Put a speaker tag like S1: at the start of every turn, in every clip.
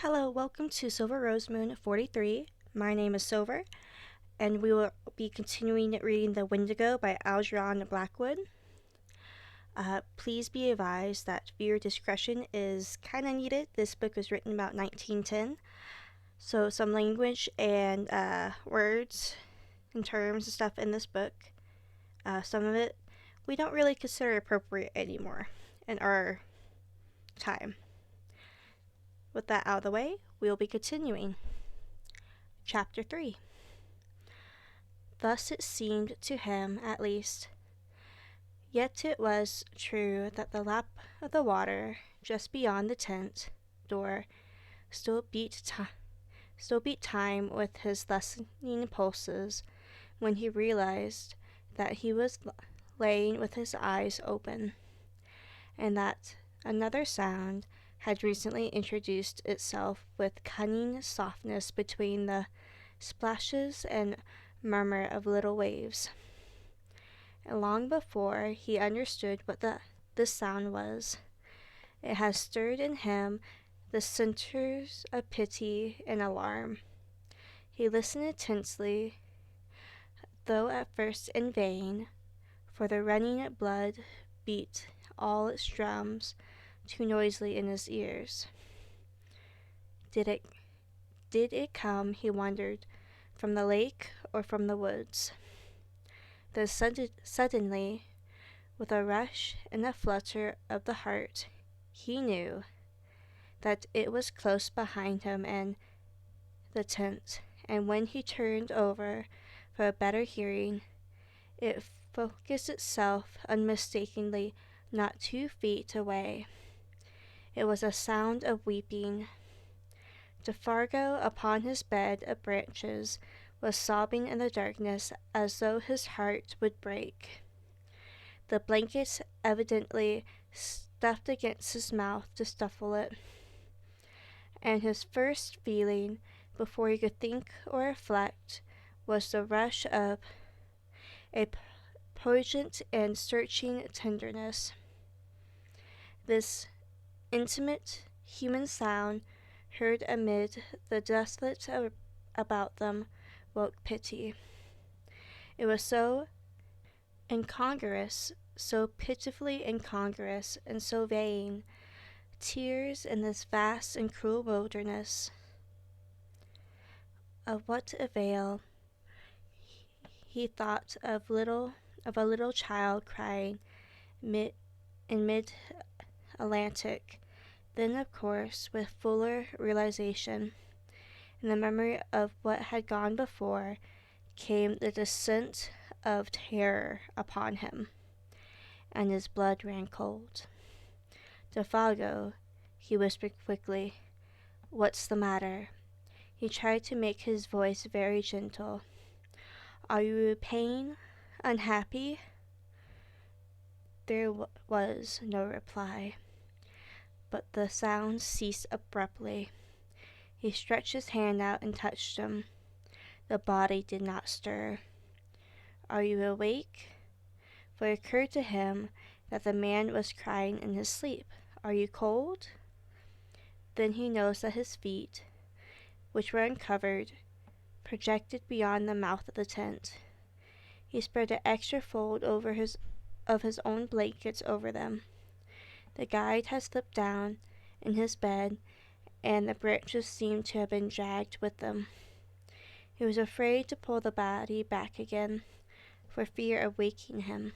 S1: Hello, welcome to Silver Rose Moon 43. My name is Silver, and we will be continuing reading The Wendigo by Algernon Blackwood. Please be advised that viewer discretion is kind of needed. This book was written about 1910, so some language and words and terms and stuff in this book, some of it we don't really consider appropriate anymore in our time. With that out of the way, we will be continuing. Chapter 3. Thus it seemed to him, at least. Yet it was true that the lap of the water just beyond the tent door still beat time with his lessening pulses when he realized that he was laying with his eyes open, and that another sound had recently introduced itself with cunning softness between the splashes and murmur of little waves. And long before he understood what this sound was, it had stirred in him the centers of pity and alarm. He listened intensely, though at first in vain, for the running blood beat all its drums too noisily in his ears. Did it come, he wondered, from the lake or from the woods? Then suddenly, with a rush and a flutter of the heart, he knew that it was close behind him in the tent, and when he turned over for a better hearing, it focused itself unmistakably not 2 feet away. It was a sound of weeping. Defargo, upon his bed of branches, was sobbing in the darkness as though his heart would break. The blankets evidently stuffed against his mouth to stifle it, and his first feeling, before he could think or reflect, was the rush of a poignant and searching tenderness. This intimate human sound, heard amid the desolate about them, woke pity. It was so incongruous, so pitifully incongruous, and so vain. Tears in this vast and cruel wilderness. Of what avail? He thought of a little child crying in mid-Atlantic. Then, of course, with fuller realization, and the memory of what had gone before, came the descent of terror upon him, and his blood ran cold. "Defargo," he whispered quickly, "what's the matter?" He tried to make his voice very gentle. "Are you in pain? Unhappy?" There was no reply, but the sound ceased abruptly. He stretched his hand out and touched him. The body did not stir. "Are you awake?" For it occurred to him that the man was crying in his sleep. "Are you cold?" Then he noticed that his feet, which were uncovered, projected beyond the mouth of the tent. He spread an extra fold of his own blankets over them. The guide had slipped down in his bed, and the branches seemed to have been dragged with them. He was afraid to pull the body back again, for fear of waking him.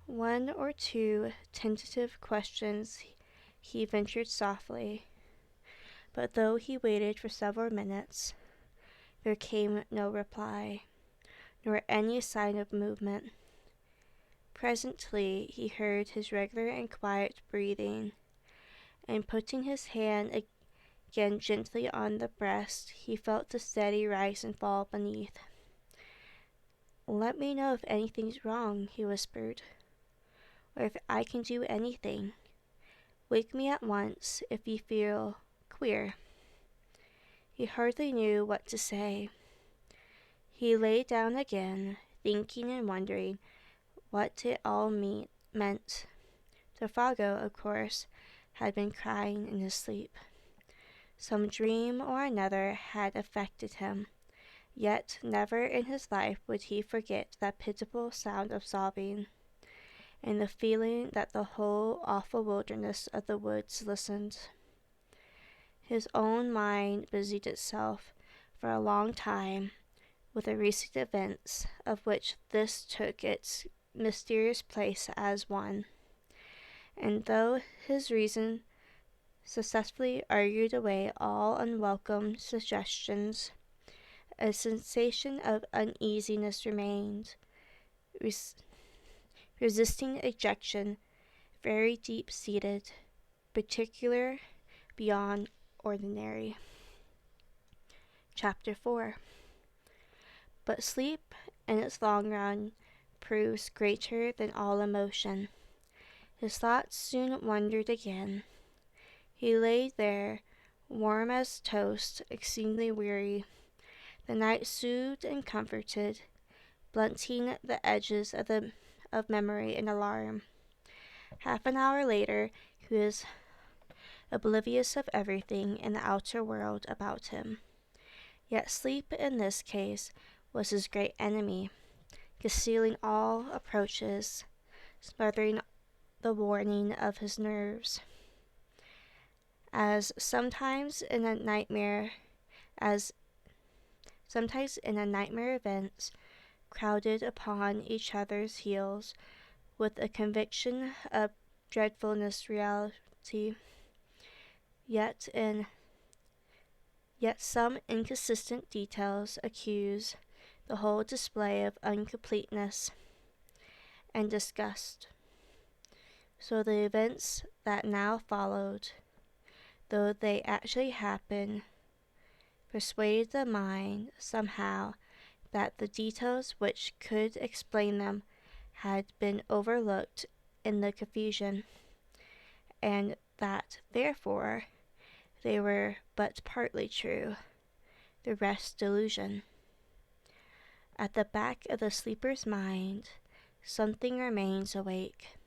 S1: One or two tentative questions he ventured softly, but though he waited for several minutes, there came no reply, nor any sign of movement. Presently he heard his regular and quiet breathing, and putting his hand again gently on the breast, he felt the steady rise and fall beneath. "Let me know if anything's wrong," he whispered, "or if I can do anything. Wake me at once if you feel queer." He hardly knew what to say. He lay down again, thinking and wondering what it all meant. Defargo, of course, had been crying in his sleep. Some dream or another had affected him, yet never in his life would he forget that pitiful sound of sobbing, and the feeling that the whole awful wilderness of the woods listened. His own mind busied itself for a long time with the recent events, of which this took its mysterious place as one, and though his reason successfully argued away all unwelcome suggestions, a sensation of uneasiness remained, resisting ejection, very deep-seated, particular, beyond ordinary. Chapter 4. But sleep, in its long run, proves greater than all emotion. His thoughts soon wandered again. He lay there, warm as toast, exceedingly weary. The night soothed and comforted, blunting the edges of memory and alarm. Half an hour later, he was oblivious of everything in the outer world about him. Yet sleep in this case was his great enemy, concealing all approaches, smothering the warning of his nerves. Sometimes in a nightmare events crowded upon each other's heels with a conviction of dreadfulness reality, yet some inconsistent details accuse the whole display of incompleteness and disgust. So the events that now followed, though they actually happened, persuade the mind somehow that the details which could explain them had been overlooked in the confusion, and that, therefore, they were but partly true, the rest delusion. At the back of the sleeper's mind, something remains awake,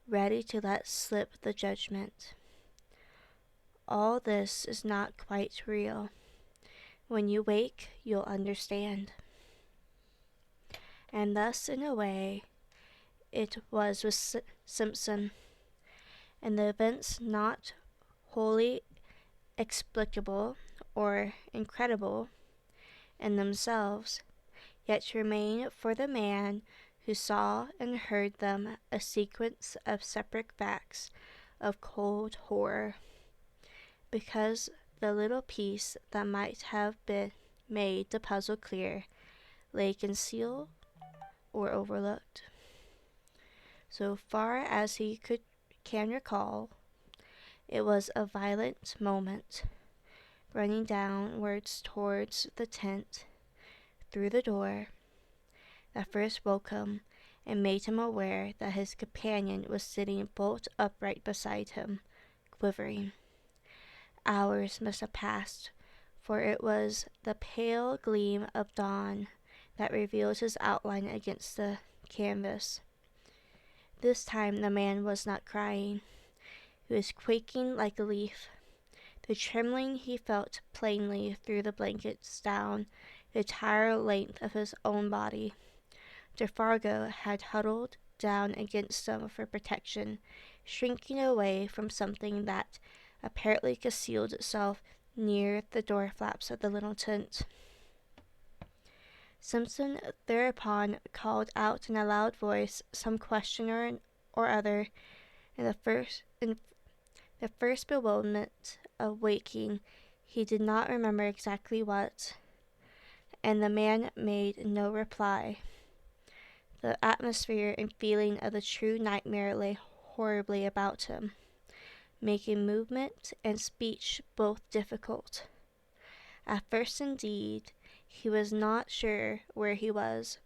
S1: ready to let slip the judgment. All this is not quite real. When you wake, you'll understand. And thus, in a way, it was with Simpson, and the events not wholly explicable or incredible in themselves, yet remain for the man who saw and heard them a sequence of separate facts of cold horror, because the little piece that might have been made the puzzle clear lay concealed or overlooked. So far as he can recall, it was a violent moment, running downwards towards the tent, through the door, that first woke him and made him aware that his companion was sitting bolt upright beside him, quivering. Hours must have passed, for it was the pale gleam of dawn that revealed his outline against the canvas. This time the man was not crying. He was quaking like a leaf. The trembling he felt plainly through the blankets down the entire length of his own body. Defargo had huddled down against them for protection, shrinking away from something that apparently concealed itself near the door flaps of the little tent. Simpson thereupon called out in a loud voice some question or other. In the first bewilderment of waking, he did not remember exactly what, and the man made no reply. The atmosphere and feeling of the true nightmare lay horribly about him, making movement and speech both difficult. At first, indeed, he was not sure where he was,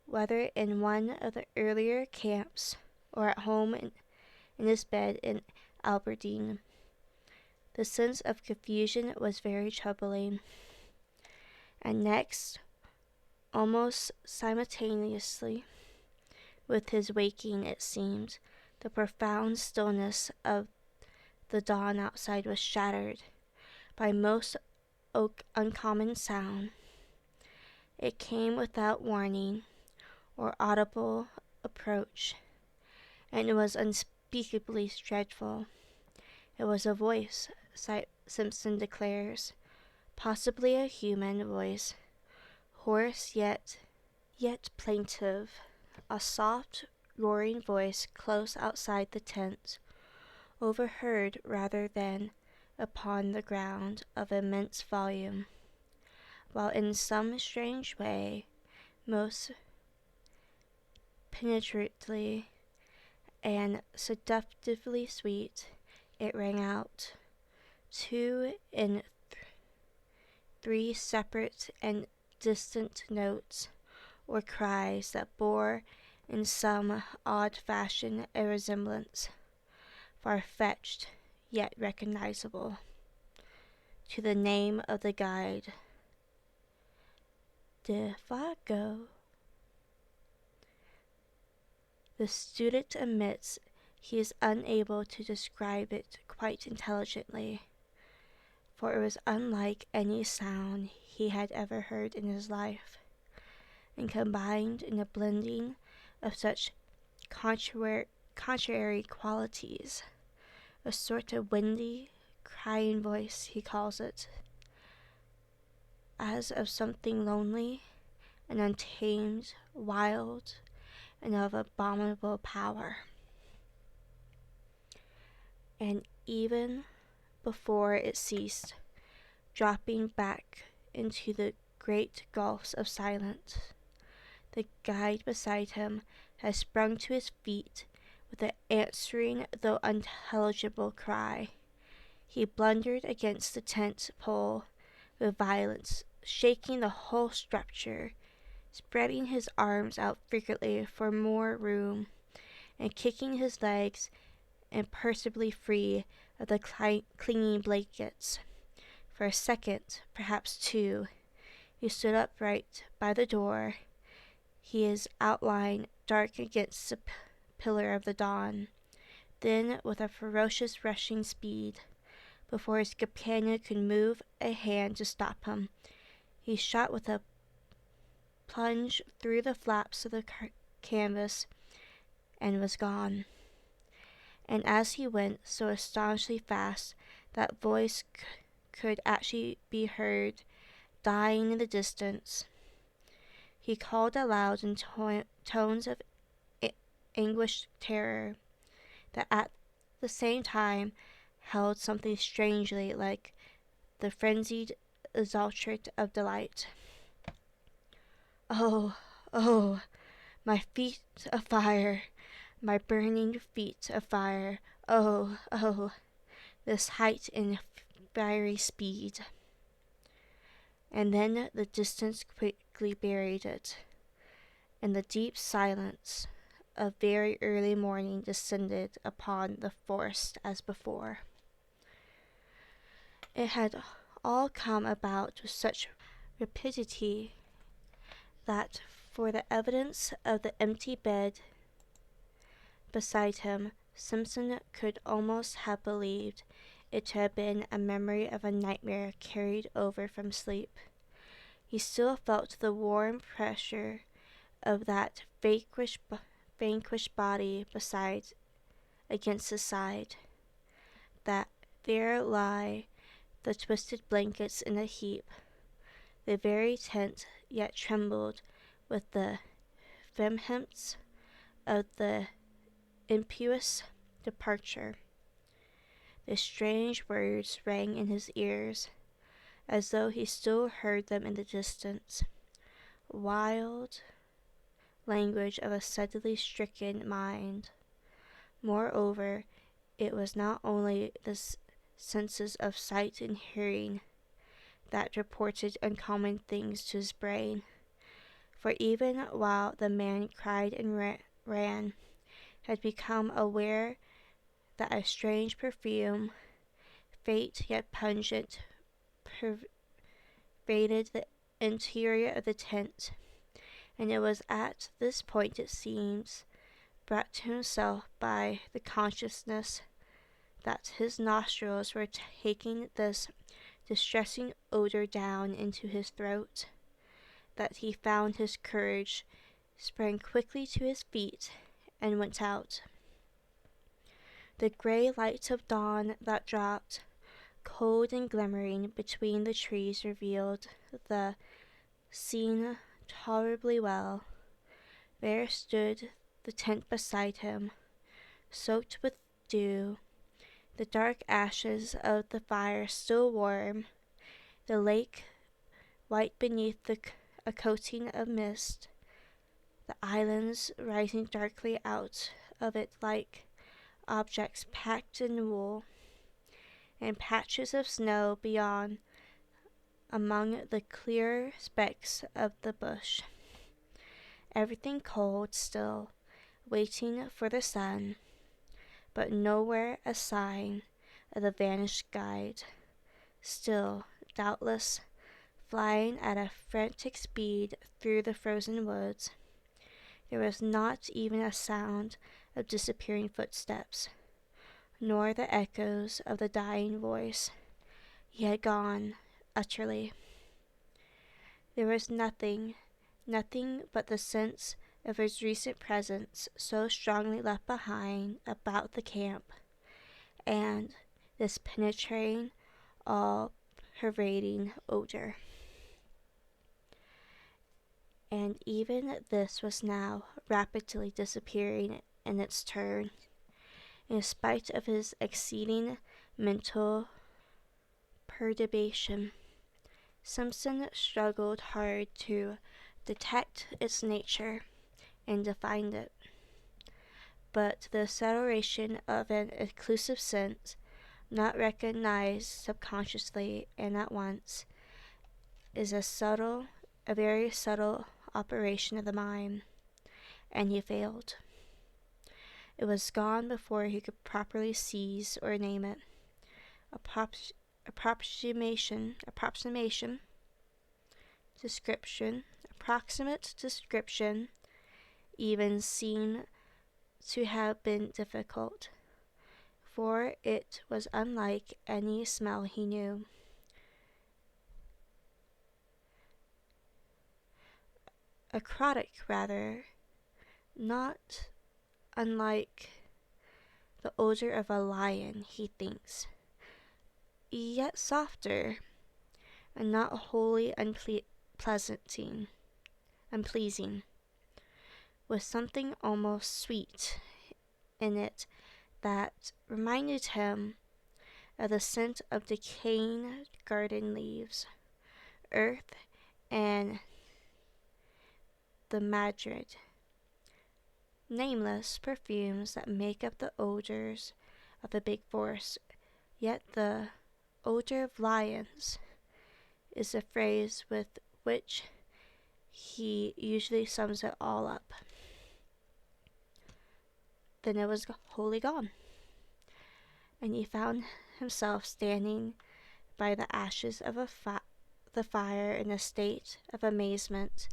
S1: whether in one of the earlier camps or at home in his bed in Aberdeen. The sense of confusion was very troubling. And next, almost simultaneously with his waking, it seemed, the profound stillness of The dawn outside was shattered by most uncommon sound. It came without warning or audible approach, and it was unspeakably dreadful. It was a voice, Simpson declares, possibly a human voice, hoarse yet plaintive, a soft, roaring voice close outside the tent, overheard rather than upon the ground of immense volume, while in some strange way, most penetratingly and seductively sweet, it rang out, two in three separate and distant notes or cries that bore in some odd fashion a resemblance, far-fetched yet recognizable, to the name of the guide, Devago. The student admits he is unable to describe it quite intelligently, for it was unlike any sound he had ever heard in his life, and combined in a blending of such contrary qualities, a sort of windy, crying voice, he calls it, as of something lonely and untamed, wild, and of abominable power. And even before it ceased, dropping back into the great gulfs of silence, the guide beside him had sprung to his feet with an answering though unintelligible cry. He blundered against the tent pole with violence, shaking the whole structure, spreading his arms out frequently for more room, and kicking his legs imperceptibly free of the clinging blankets. For a second, perhaps two, he stood upright by the door, his outline dark against the pillar of the dawn. Then, with a ferocious rushing speed, before his companion could move a hand to stop him, he shot with a plunge through the flaps of the canvas and was gone. And as he went so astonishingly fast that voice could actually be heard dying in the distance, he called aloud in tones of anguished terror that at the same time held something strangely like the frenzied exultation of delight. Oh, oh, my feet of fire, my burning feet of fire, oh, oh, this height in fiery speed. And then the distance quickly buried it, and the deep silence of very early morning descended upon the forest as before. It had all come about with such rapidity that for the evidence of the empty bed beside him, Simpson could almost have believed it to have been a memory of a nightmare carried over from sleep. He still felt the warm pressure of that vanquished body beside against his side, that there lie the twisted blankets in a heap. The very tent yet trembled with the vehemence of the impetuous departure. The strange words rang in his ears, as though he still heard them in the distance. Wild language of a suddenly stricken mind. Moreover, it was not only the senses of sight and hearing that reported uncommon things to his brain, for even while the man cried and ran, had become aware that a strange perfume, faint yet pungent, pervaded the interior of the tent, and it was at this point, it seems, brought to himself by the consciousness that his nostrils were taking this distressing odor down into his throat, that he found his courage, sprang quickly to his feet, and went out. The grey light of dawn that dropped, cold and glimmering, between the trees revealed the scene tolerably well. There stood the tent beside him, soaked with dew, the dark ashes of the fire still warm, the lake white beneath a coating of mist, the islands rising darkly out of it like objects packed in wool, and patches of snow beyond among the clear specks of the bush. Everything cold still, waiting for the sun, but nowhere a sign of the vanished guide. Still, doubtless, flying at a frantic speed through the frozen woods. There was not even a sound of disappearing footsteps, nor the echoes of the dying voice. He had gone utterly. There was nothing but the sense of his recent presence so strongly left behind about the camp, and this penetrating, all-pervading odor. And even this was now rapidly disappearing in its turn. In spite of his exceeding mental perturbation, Simpson struggled hard to detect its nature and define it. But the acceleration of an exclusive sense, not recognized subconsciously and at once, is a very subtle operation of the mind, and he failed. It was gone before he could properly seize or name it. Approximate description even seemed to have been difficult, for it was unlike any smell he knew. Acrotic, rather, not unlike the odor of a lion, he thinks, yet softer, and not wholly unpleasing, with something almost sweet in it that reminded him of the scent of decaying garden leaves, earth, and the madrid, nameless perfumes that make up the odors of the big forest. Yet the odor of lions is the phrase with which he usually sums it all up. Then it was wholly gone, and he found himself standing by the ashes of the fire in a state of amazement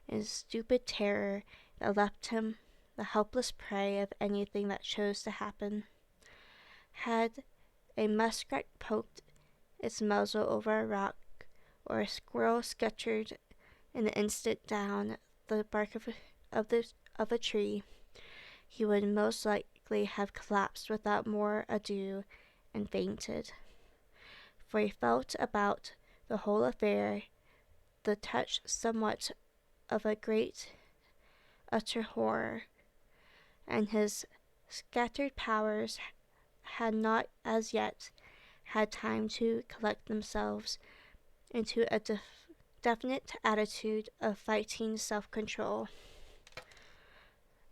S1: and stupid terror that left him the helpless prey of anything that chose to happen. Had a muskrat poked its muzzle over a rock, or a squirrel scuttered an instant down the bark of a tree, he would most likely have collapsed without more ado and fainted, for he felt about the whole affair the touch somewhat of a great utter horror, and his scattered powers had not as yet had time to collect themselves into a definite attitude of fighting self-control.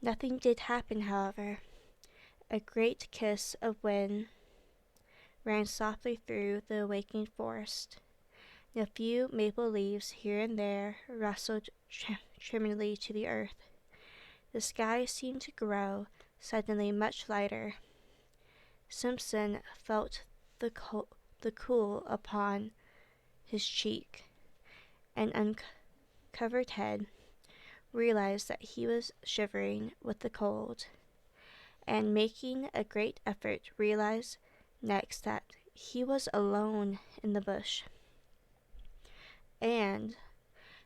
S1: Nothing did happen, however. A great kiss of wind ran softly through the awakening forest, and a few maple leaves here and there rustled tremblingly to the earth. The sky seemed to grow suddenly much lighter. Simpson felt the cool upon his cheek, and uncovered head, realized that he was shivering with the cold, and making a great effort realized next that he was alone in the bush, and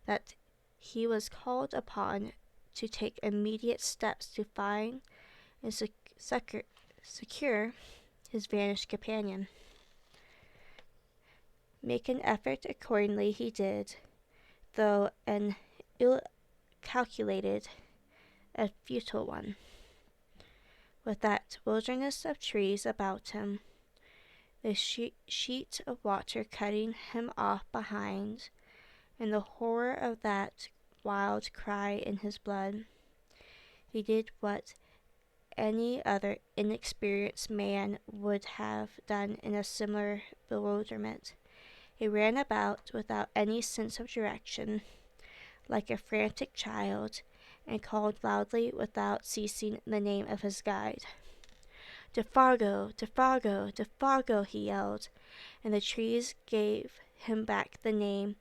S1: that he was called upon to take immediate steps to find and secure his vanished companion. Make an effort accordingly he did, though an ill-calculated and futile one. With that wilderness of trees about him, the sheet of water cutting him off behind, and the horror of that wild cry in his blood, he did what any other inexperienced man would have done in a similar bewilderment. He ran about without any sense of direction, like a frantic child, and called loudly without ceasing the name of his guide. "Defargo! Defargo! Defargo!" he yelled, and the trees gave him back the name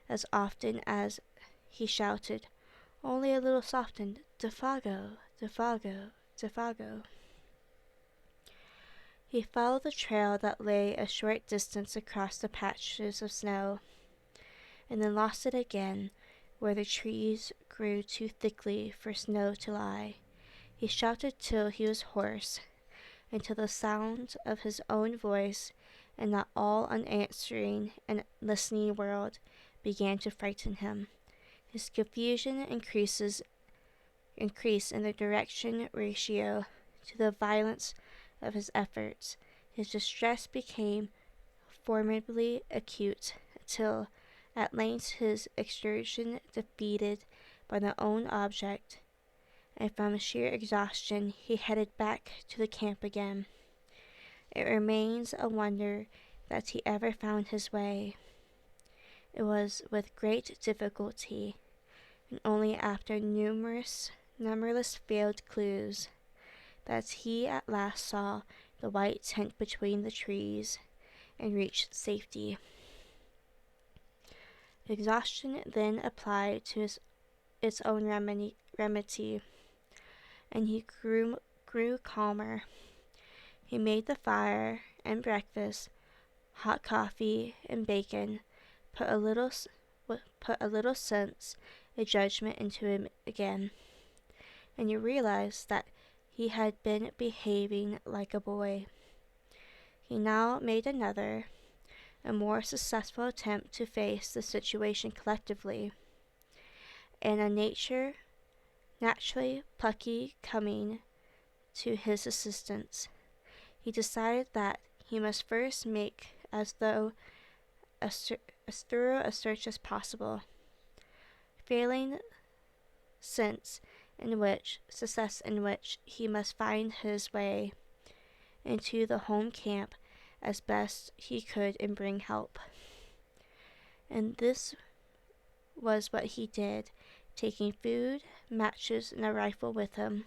S1: as often as he shouted, only a little softened, "Defargo! Defargo! Defargo!" He followed the trail that lay a short distance across the patches of snow, and then lost it again where the trees grew too thickly for snow to lie. He shouted till he was hoarse, until the sound of his own voice and that all unanswering and listening world began to frighten him. His confusion increased in the direction ratio to the violence of his efforts. His distress became formidably acute, till at length his exertion defeated by their own object, and from sheer exhaustion he headed back to the camp again. It remains a wonder that he ever found his way. It was with great difficulty, and only after numberless failed clues, that he at last saw the white tent between the trees and reached safety. Exhaustion then applied to its own remedy, and he grew calmer. He made the fire and breakfast, hot coffee and bacon, put a little sense and judgment into him again, and you realized that he had been behaving like a boy. He now made another, a more successful attempt to face the situation collectively, and a nature naturally plucky coming to his assistance. He decided that he must first make as thorough a search as possible, failing success in which he must find his way into the home camp as best he could and bring help. And this was what he did, taking food, matches, and a rifle with him,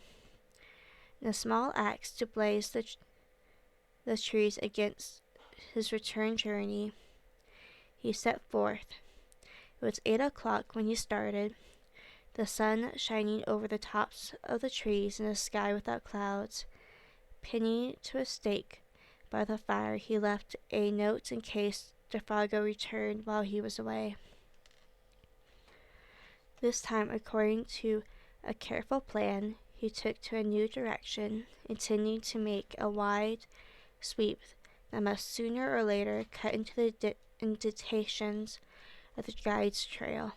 S1: and a small axe to blaze the trees against his return journey. He set forth. It was 8 o'clock when he started, the sun shining over the tops of the trees in a sky without clouds. Pinning to a stake by the fire, he left a note in case Defargo returned while he was away. This time, according to a careful plan, he took to a new direction, intending to make a wide sweep that must sooner or later cut into the indentations of the guide's trail.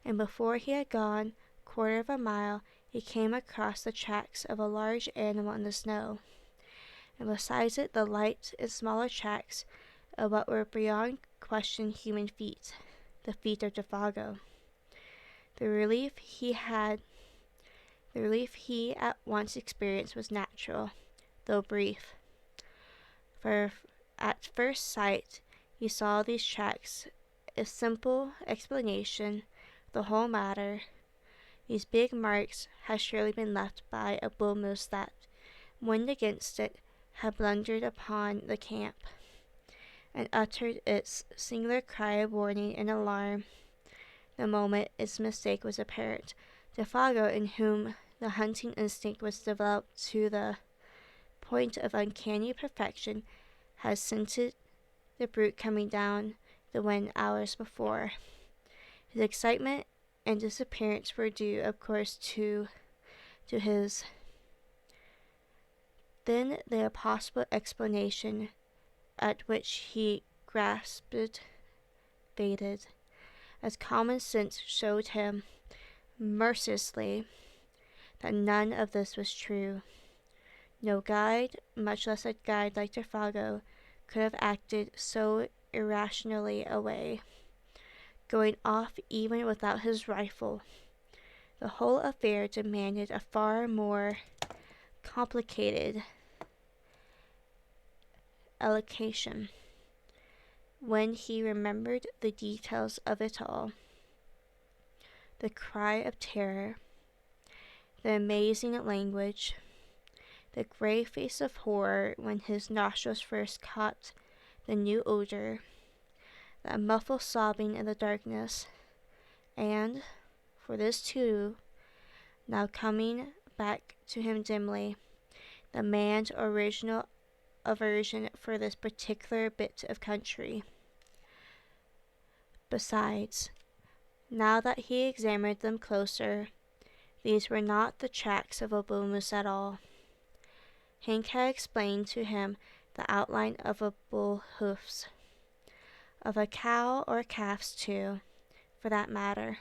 S1: And before he had gone a quarter of a mile, he came across the tracks of a large animal in the snow, and besides it the light and smaller tracks of what were beyond question human feet, the feet of Defargo. The relief he at once experienced was natural, though brief. For at first sight he saw these tracks a simple explanation of the whole matter. These big marks had surely been left by a bull moose that, wind against it, had blundered upon the camp, and uttered its singular cry of warning and alarm the moment its mistake was apparent. Defargo, in whom the hunting instinct was developed to the point of uncanny perfection had scented the brute coming down the wind hours before. His excitement and disappearance were due, of course, to his. Then the possible explanation at which he grasped faded, as common sense showed him mercilessly that none of this was true. No guide, much less a guide like Defago, could have acted so irrationally away, going off even without his rifle. The whole affair demanded a far more complicated allocation. When he remembered the details of it all, the cry of terror, the amazing language, the grey face of horror when his nostrils first caught the new odor, that muffled sobbing in the darkness, and, for this too, now coming back to him dimly, the man's original aversion for this particular bit of country. Besides, now that he examined them closer, these were not the tracks of a bull moose at all. Hank had explained to him the outline of a bull hoofs, of a cow or calf's too, for that matter,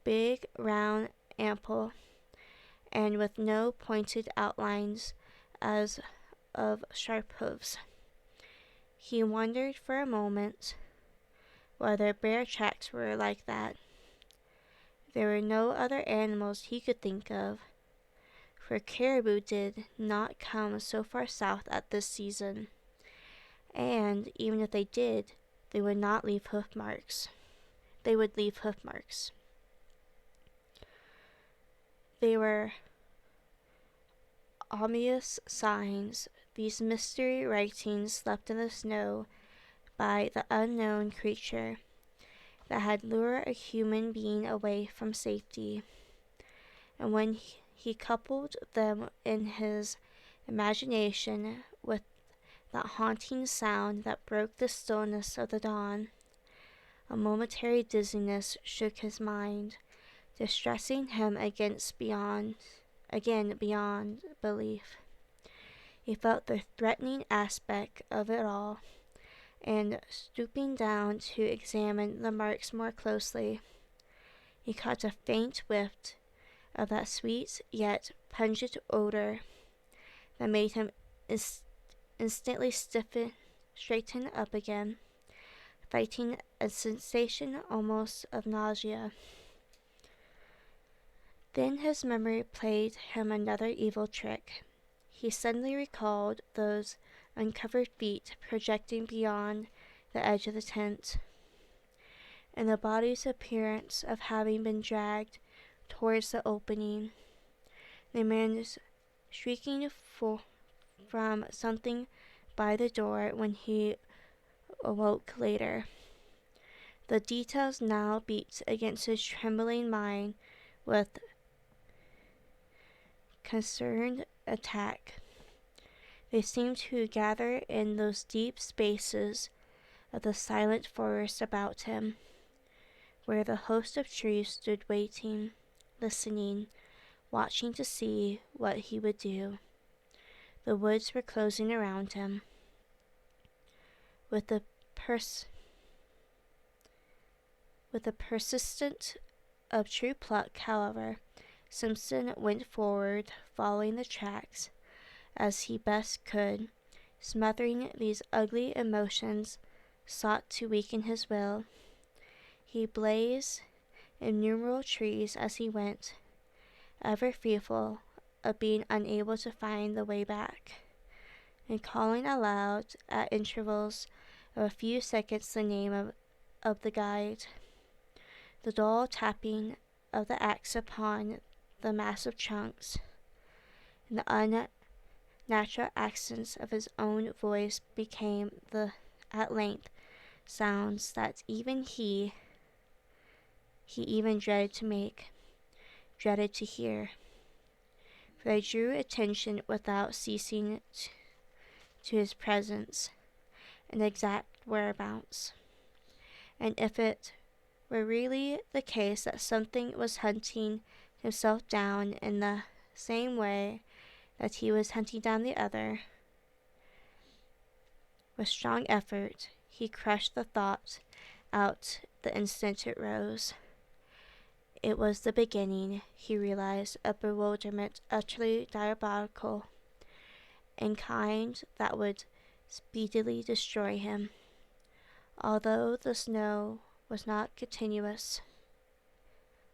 S1: big, round, ample, and with no pointed outlines as of sharp hooves. He wondered for a moment whether bear tracks were like that. There were no other animals he could think of, for caribou did not come so far south at this season, and even if they did, they would leave hoof marks. They were ominous signs, these mystery writings left in the snow by the unknown creature that had lured a human being away from safety. And when he coupled them in his imagination with that haunting sound that broke the stillness of the dawn, a momentary dizziness shook his mind, distressing him beyond belief. He felt the threatening aspect of it all, and stooping down to examine the marks more closely, he caught a faint whiff of that sweet yet pungent odor that made him instantly straighten up again, fighting a sensation almost of nausea. Then his memory played him another evil trick. He suddenly recalled those uncovered feet projecting beyond the edge of the tent, and the body's appearance of having been dragged towards the opening. The man's shrieking from something by the door when he awoke later. The details now beat against his trembling mind with concerned attack. They seemed to gather in those deep spaces of the silent forest about him, where the host of trees stood waiting, listening, watching to see what he would do. The woods were closing around him. With the persistence of true pluck, however, Simpson went forward, following the tracks as he best could, smothering these ugly emotions sought to weaken his will. He blazed innumerable trees as he went, ever fearful of being unable to find the way back, and calling aloud at intervals of a few seconds the name of the guide. The dull tapping of the axe upon the massive trunks, and the unnatural accents of his own voice became at length sounds that even he even dreaded to hear. They drew attention without ceasing to his presence and exact whereabouts. And if it were really the case that something was hunting himself down in the same way that he was hunting down the other, with strong effort, he crushed the thought out the instant it rose. It was the beginning, he realized, of bewilderment utterly diabolical and kind that would speedily destroy him. Although the snow was not continuous,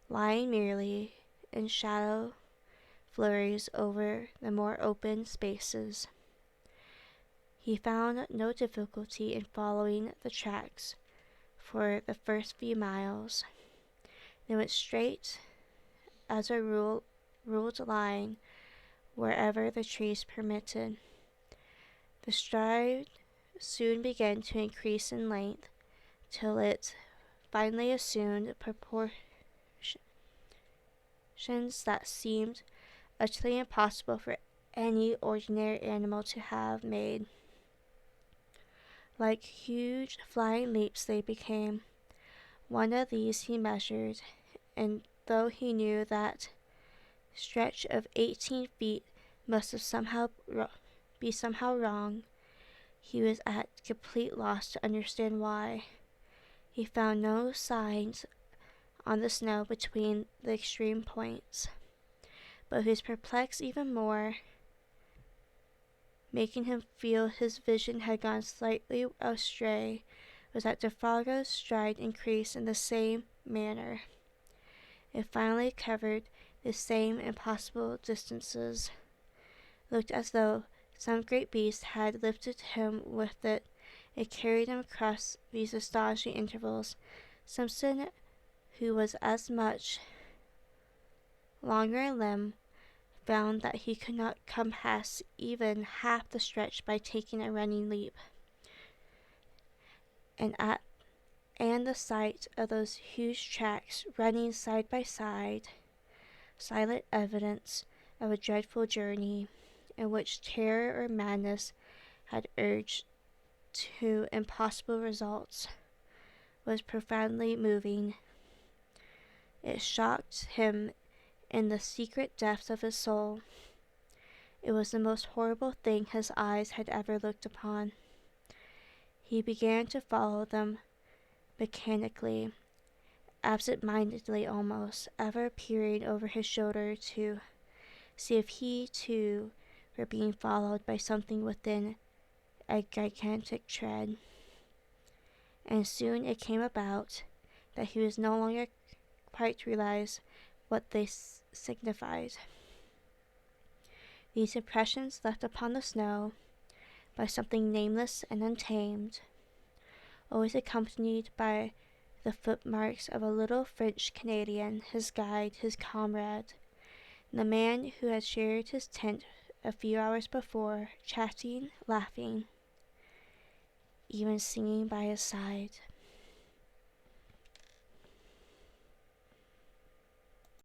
S1: lying merely in shadow flurries over the more open spaces, he found no difficulty in following the tracks for the first few miles. They went straight as a ruled line wherever the trees permitted. The stride soon began to increase in length till it finally assumed proportions that seemed utterly impossible for any ordinary animal to have made. Like huge flying leaps they became. One of these he measured, and though he knew that stretch of 18 feet must have be somehow wrong, he was at complete loss to understand why. He found no signs on the snow between the extreme points, but he was perplexed even more, making him feel his vision had gone slightly astray, was that Defago's stride increased in the same manner. It finally covered the same impossible distances, looked as though some great beast had lifted him with it and carried him across these astonishing intervals. Simpson, who was as much longer in limb, found that he could not compass even half the stretch by taking a running leap. And the sight of those huge tracks running side by side, silent evidence of a dreadful journey in which terror or madness had urged to impossible results, was profoundly moving. It shocked him in the secret depths of his soul. It was the most horrible thing his eyes had ever looked upon. He began to follow them mechanically, absent-mindedly almost, ever peering over his shoulder to see if he too were being followed by something within a gigantic tread. And soon it came about that he was no longer quite realized what they signified. These impressions left upon the snow by something nameless and untamed, always accompanied by the footmarks of a little French Canadian, his guide, his comrade, the man who had shared his tent a few hours before, chatting, laughing, even singing by his side.